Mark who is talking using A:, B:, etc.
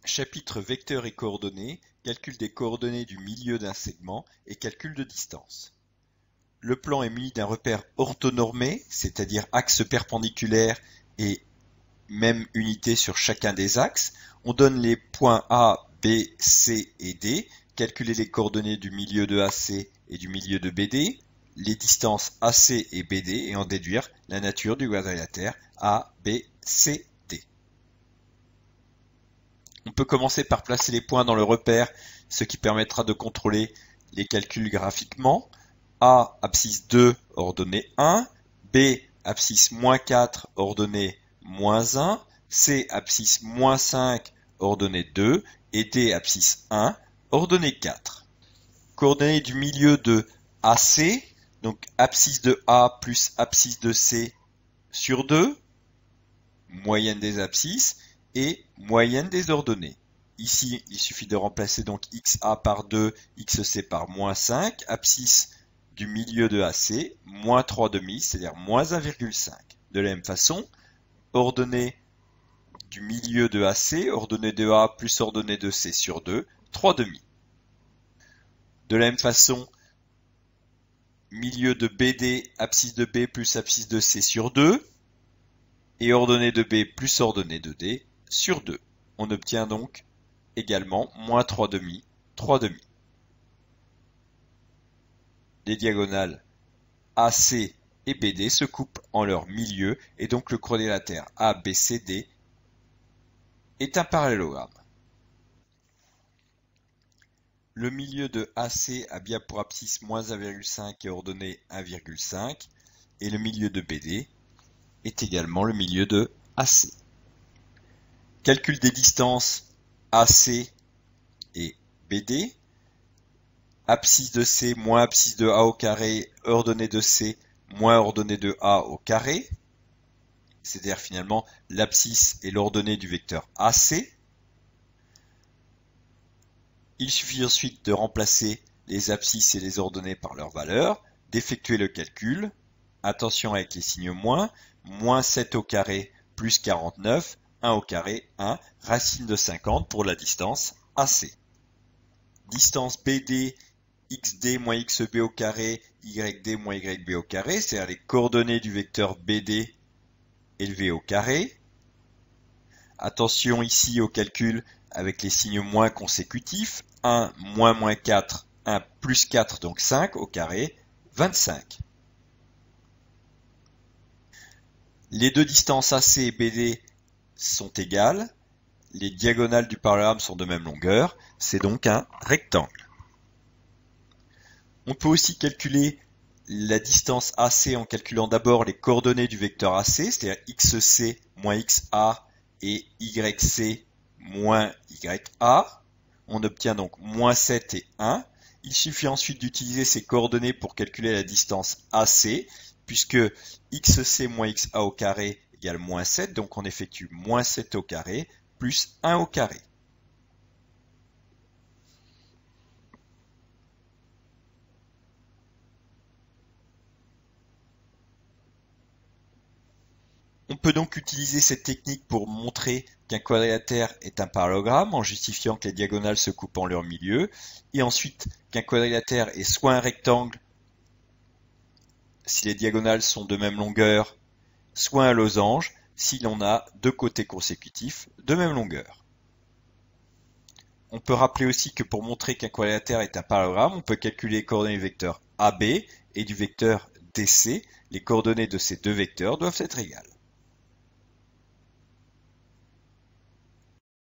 A: Chapitre vecteurs et coordonnées, calcul des coordonnées du milieu d'un segment et calcul de distance. Le plan est muni d'un repère orthonormé, c'est-à-dire axe perpendiculaire et même unité sur chacun des axes. On donne les points A, B, C et D, calculer les coordonnées du milieu de AC et du milieu de BD, les distances AC et BD et en déduire la nature du quadrilatère A, B, C, D. On peut commencer par placer les points dans le repère, ce qui permettra de contrôler les calculs graphiquement. A, abscisse 2, ordonnée 1. B, abscisse moins 4, ordonnée moins 1. C, abscisse moins 5, ordonnée 2. Et D, abscisse 1, ordonnée 4. Coordonnées du milieu de AC, donc abscisse de A plus abscisse de C sur 2, moyenne des abscisses, et moyenne des ordonnées. Ici, il suffit de remplacer donc XA par 2, XC par moins 5, abscisse du milieu de AC, moins 3,5, c'est-à-dire moins 1,5. De la même façon, ordonnée du milieu de AC, ordonnée de A plus ordonnée de C sur 2, 3,5. De la même façon, milieu de BD, abscisse de B plus abscisse de C sur 2, et ordonnée de B plus ordonnée de D sur 2. On obtient donc également moins 3,5, 3,5. Les diagonales AC et BD se coupent en leur milieu et donc le quadrilatère ABCD est un parallélogramme. Le milieu de AC a bien pour abscisse moins 1,5 et ordonnée 1,5 et le milieu de BD est également le milieu de AC. Calcul des distances AC et BD. Abscisse de C moins abscisse de A au carré, ordonnée de C moins ordonnée de A au carré. C'est-à-dire finalement l'abscisse est l'ordonnée du vecteur AC. Il suffit ensuite de remplacer les abscisses et les ordonnées par leurs valeurs, d'effectuer le calcul. Attention avec les signes moins. Moins 7 au carré plus 49, 1 au carré, 1, racine de 50 pour la distance AC. Distance BD, XD moins XB au carré, YD moins YB au carré, c'est-à-dire les coordonnées du vecteur BD élevées au carré. Attention ici au calcul avec les signes moins consécutifs. 1 moins moins 4, 1 plus 4, donc 5 au carré, 25. Les deux distances AC et BD sont égales. Les diagonales du parallélogramme sont de même longueur. C'est donc un rectangle. On peut aussi calculer la distance AC en calculant d'abord les coordonnées du vecteur AC, c'est-à-dire XC moins XA et YC moins YA. On obtient donc moins 7 et 1. Il suffit ensuite d'utiliser ces coordonnées pour calculer la distance AC, puisque XC moins XA au carré égale moins 7, donc on effectue moins 7 au carré plus 1 au carré. On peut donc utiliser cette technique pour montrer qu'un quadrilatère est un parallélogramme en justifiant que les diagonales se coupent en leur milieu, et ensuite qu'un quadrilatère est soit un rectangle si les diagonales sont de même longueur, soit un losange si l'on a deux côtés consécutifs de même longueur. On peut rappeler aussi que pour montrer qu'un quadrilatère est un parallélogramme, on peut calculer les coordonnées du vecteur AB et du vecteur DC. Les coordonnées de ces deux vecteurs doivent être égales.